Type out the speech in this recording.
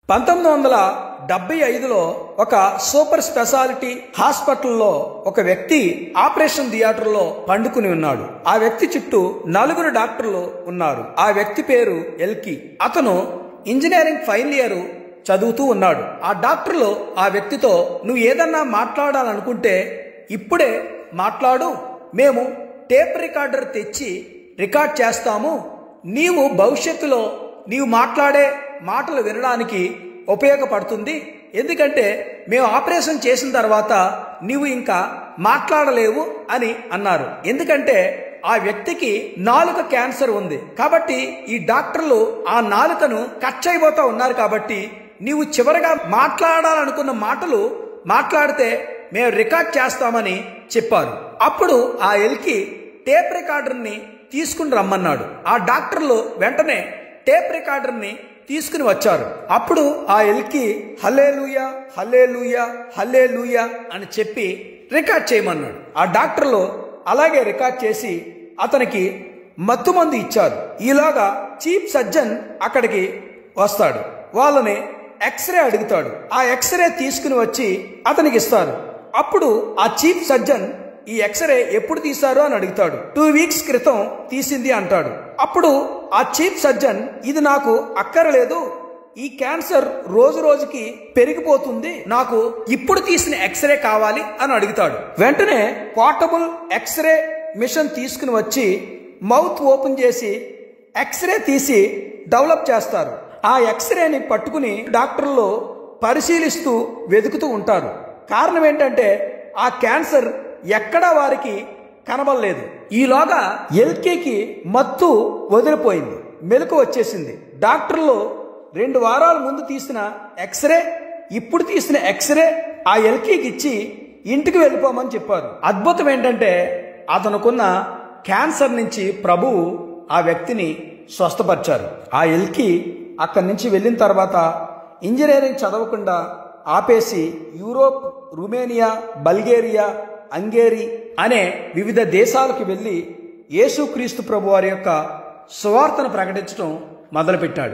1975లో ఒక super speciality హాస్పిటల్లో ఒక వ్యక్తి ఆపరేషన్ థియేటర్లో పండుకుని ఉన్నాడు. ఆ వ్యక్తి చుట్టూ 4 డాక్టర్లు ఉన్నారు. ఆ వ్యక్తి పేరు ఎల్కి. అతను ఇంజనీరింగ్ ఫైనల్ ఇయర్ చదువుతూ ఉన్నాడు. ఆ డాక్టర్లు ఆ వ్యక్తితో, నువ్వు ఏదన్నా మాట్లాడాలనుకుంటే ఇప్పుడే మాట్లాడు, మేము టేప్ రికార్డర్ తెచ్చి రికార్డ్ చేస్తాము, నీవు భవిష్యత్తులో నీవు మాట్లాడే మాటలు వినడానికి ఉపయోగపడుతుంది, ఎందుకంటే మేము ఆపరేషన్ చేసిన తర్వాత నీవు ఇంకా మాట్లాడలేవు అని అన్నారు. ఎందుకంటే ఆ వ్యక్తికి నాలుక క్యాన్సర్ ఉంది కాబట్టి ఈ డాక్టర్లు ఆ నాలుకను కట్ చేయబోతా ఉన్నారు. కాబట్టి నీవు చివరగా మాట్లాడాలనుకున్న మాటలు మాట్లాడితే మేము రికార్డ్ చేస్తామని చెప్పారు. అప్పుడు ఆ ఎల్కి టేప్ రికార్డర్ని తీసుకుని రమ్మన్నాడు. ఆ డాక్టర్లు వెంటనే టేప్ రికార్డర్ని తీసుకుని వచ్చారు. అప్పుడు ఆ ఎల్కి హల్లెలూయా హల్లెలూయా హల్లెలూయా అని చెప్పి రికార్డ్ చేయమన్నాడు. ఆ డాక్టర్లు అలాగే రికార్డ్ చేసి అతనికి మత్తుమందు ఇచ్చారు. ఈలోగా చీఫ్ సర్జన్ అక్కడికి వస్తాడు. వాళ్ళని ఎక్స్రే అడుగుతాడు. ఆ ఎక్స్రే తీసుకుని వచ్చి అతనికి ఇస్తారు. అప్పుడు ఆ చీఫ్ సర్జన్ ఈ ఎక్స్రే ఎప్పుడు తీశారు అని అడుగుతాడు. 2 వీక్స్ క్రితం తీసింది అంటాడు. అప్పుడు ఆ చీఫ్ సర్జన్, ఇది నాకు అక్కర్లేదు, ఈ క్యాన్సర్ రోజు రోజుకి పెరిగిపోతుంది, నాకు ఇప్పుడు తీసిన ఎక్స్రే కావాలి అని అడుగుతాడు. వెంటనే పోర్టబుల్ ఎక్స్రే మిషన్ తీసుకుని వచ్చి మౌత్ ఓపెన్ చేసి ఎక్స్రే తీసి డెవలప్ చేస్తారు. ఆ ఎక్స్రేని పట్టుకుని డాక్టర్లు పరిశీలిస్తూ వెతుకుతూ ఉంటారు. కారణం ఏంటంటే ఆ క్యాన్సర్ ఎక్కడా వారికి కనబడలేదు. ఈలోగా ఎల్కేకి మత్తు వదిలిపోయింది, మెలకు వచ్చేసింది. డాక్టర్లు 2 వారాల ముందు తీసిన ఎక్స్రే, ఇప్పుడు తీసిన ఎక్స్రే ఆ ఎల్కేకి ఇచ్చి ఇంటికి వెళ్ళిపోమని చెప్పారు. అద్భుతం ఏంటంటే అతనుకున్న క్యాన్సర్ నుంచి ప్రభువు ఆ వ్యక్తిని స్వస్థపరిచారు. ఆ ఎల్కి అక్కడి నుంచి వెళ్ళిన తర్వాత ఇంజనీరింగ్ చదవకుండా ఆపేసి యూరోప్, రుమేనియా, బల్గేరియా, హంగేరీ అనే వివిధ దేశాలకు వెళ్ళి యేసుక్రీస్తు ప్రభు వారి యొక్క సువార్తను ప్రకటించడం మొదలుపెట్టాడు.